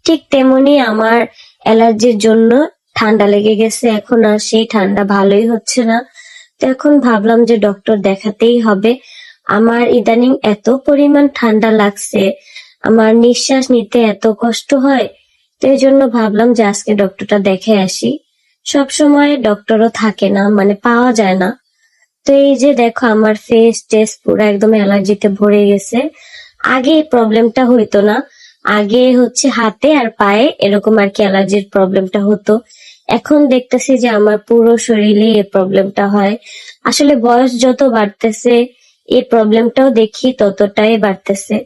ঠিক তেমনি আমার অ্যালার্জির জন্য ঠান্ডা লেগে গেছে, এখন আর সেই ঠান্ডা ভালোই হচ্ছে না। তো এখন ভাবলাম যে ডক্টর দেখাতেই হবে। আমার ইদানিং এত পরিমাণ ঠান্ডা লাগছে, আমার নিঃশ্বাস নিতে এত কষ্ট হয়। তো এই জন্য ভাবলাম যে আজকে ডক্টরটা দেখে আসি। সব সময় ডক্টরও থাকে না, মানে পাওয়া যায় না। তো এই যে দেখো আমার ফেস টেস পুরো একদম অ্যালার্জিতে ভরে গেছে। আগে এই প্রবলেমটা হইতো না, আগে হচ্ছে হাতে আর পায়ে এরকম আর কি অ্যালার্জির প্রবলেমটা হতো। এখন দেখতেছি যে আমার পুরো শরীরে এই প্রবলেমটা হয়। আসলে বয়স যত বাড়তেছে এই প্রবলেমটাও দেখি ততটাই বাড়তেছে।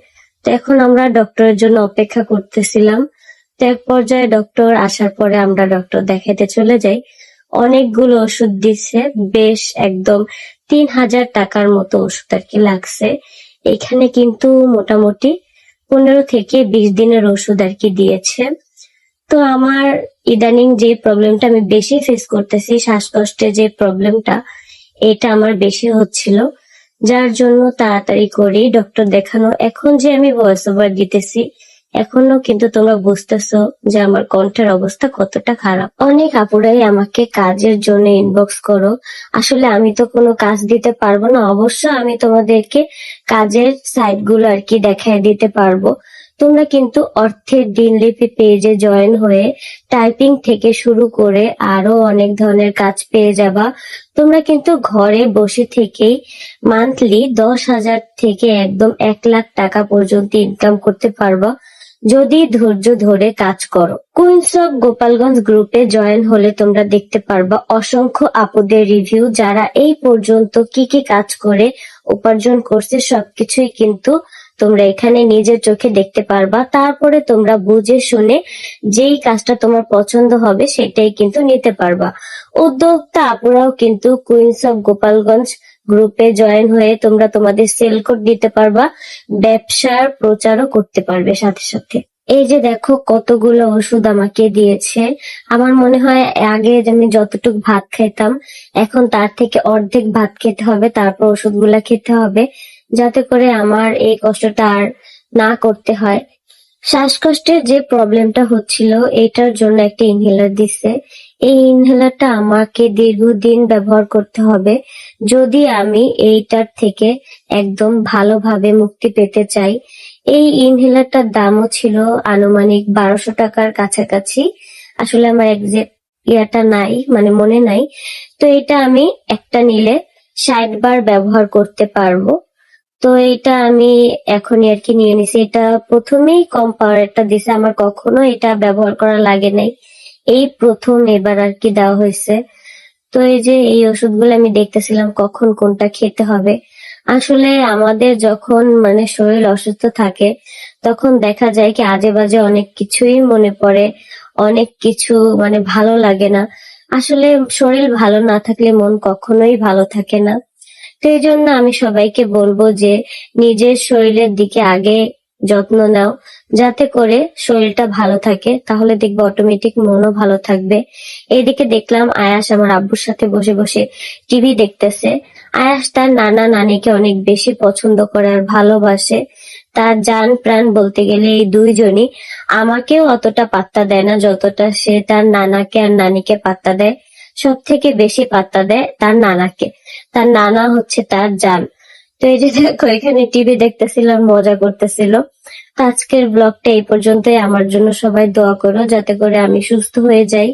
তো এখন আমরা ডক্টরের জন্য অপেক্ষা করতেছিলাম। তো এক পর্যায়ে ডক্টর আসার পরে আমরা ডক্টর দেখাতে চলে যাই। অনেকগুলো ওষুধ দিচ্ছে, বেশ একদম 3,000 টাকার মতো ওষুধ আর কি লাগছে। এখানে কিন্তু মোটামুটি 15 থেকে 20 দিনের ওষুধ আর কি দিয়েছে। তো আমার ইদানিং যে প্রবলেমটা আমি বেশি ফেস করতেছি, শ্বাসকষ্টের যে প্রবলেমটা, এটা আমার বেশি হচ্ছিল, যার জন্য তাড়াতাড়ি করে ডক্টর দেখানো। এখন যে আমি ভয়েস ওভার দিতেছি, এখনো কিন্তু তোমরা বুঝতেছো যে আমার কণ্ঠের অবস্থা কতটা খারাপ। অনেক আপুরাই আমাকে কাজের জন্য ইনবক্স করো। আসলে আমি তো কোনো কাজ দিতে পারবো না, অবশ্য আমি তোমাদেরকে কাজের সাইট গুলো আর কি দেখায় দিতে পারবো। তোমরা কিন্তু অর্থের দিনলিপি পেজে জয়েন হয়ে টাইপিং থেকে শুরু করে আরো অনেক ধরনের কাজ পেয়ে যাবা। তোমরা কিন্তু ঘরে বসে থেকেই মান্থলি 10,000 থেকে একদম 1 লাখ টাকা পর্যন্ত ইনকাম করতে পারবা, যদি ধৈর্য ধরে কাজ করো। কুইন্স অফ গোপালগঞ্জ গ্রুপে জয়েন হলে তোমরা দেখতে পারবা অসংখ্য আপুদের রিভিউ, যারা এই পর্যন্ত কি কি কাজ করে উপার্জন করছে সবকিছুই কিন্তু তোমরা এখানে নিজের চোখে দেখতে পারবা। তারপরে তোমরা বুঝে শুনে যেই কাজটা তোমার পছন্দ হবে সেটাই কিন্তু নিতে পারবা। উদ্যোক্তা আপুরাও কিন্তু কুইন্স অফ গোপালগঞ্জ গ্রুপে জয়েন হয়ে তোমরা তোমাদের সেল কোড দিতে পারবা, ব্যবসার প্রচারও করতে পারবে সাথে সাথে। এই যে দেখো কতগুলো ওষুধ আমাকে দিয়েছে। আমার মনে হয় আগে যে আমি যতটুকু ভাত খেতাম, এখন তার থেকে অর্ধেক ভাত খেতে হবে, তারপর ওষুধগুলা খেতে হবে, যাতে করে আমার এই কষ্টটা আর না করতে হয়। শ্বাসকষ্টের যে প্রবলেমটা হচ্ছিল এটার জন্য একটা ইনহেলার দিছে। এই ইনহেলারটা আমাকে দীর্ঘদিন ব্যবহার করতে হবে যদি আমি এইটার থেকে একদম ভালোভাবে মুক্তি পেতে চাই। এই ইনহেলারটার দামও ছিল আনুমানিক 1200 টাকার কাছাকাছি। আসলে আমার এক্সাক্ট ইয়াটা নাই, মানে মনে নাই। তো এটা আমি একটা নিলে 60 বার ব্যবহার করতে পারবো। তো এটা আমি এখনই আর কি নিয়ে নিছি। এটা প্রথমেই কম পাওয়ার একটা দিছে, আমার কখনো এটা ব্যবহার করা লাগে নাই, এই প্রথম এবার আর কি দেওয়া হয়েছে। তো এই যে এই ওষুধগুলো আমি দেখতেছিলাম কখন কোনটা খেতে হবে। আসলে আমাদের যখন মানে শরীর অসুস্থ থাকে তখন দেখা যায় কি আজে বাজে অনেক কিছুই মনে পড়ে, অনেক কিছু মানে ভালো লাগে না। আসলে শরীর ভালো না থাকলে মন কখনোই ভালো থাকে না। তো এই জন্য আমি সবাইকে বলবো যে নিজের শরীরের দিকে আগে যত্ন নাও, যাতে করে শরীরটা ভালো থাকে, তাহলে দেখবে অটোমেটিক মনও ভালো থাকবে। এইদিকে দেখলাম আয়াস আমার আব্বুর সাথে বসে বসে টিভি দেখতেছে। আয়াস তার নানা নানিকে অনেক বেশি পছন্দ করে আর ভালোবাসে, তার জান প্রাণ বলতে গেলে এই দুইজনই। আমাকেও অতটা পাত্তা দেয় না যতটা সে তার নানাকে আর নানিকে পাত্তা দেয়। সব থেকে বেশি পাত্তা দেয় তার নানাকে, তার নানা হচ্ছে তার জান। তো এই যে দেখো এখানে টিভি দেখতেছিলাম, মজা করতেছিল। তো আজকের ব্লগটা এই পর্যন্তই। আমার জন্য সবাই দোয়া করো যাতে করে আমি সুস্থ হয়ে যাই।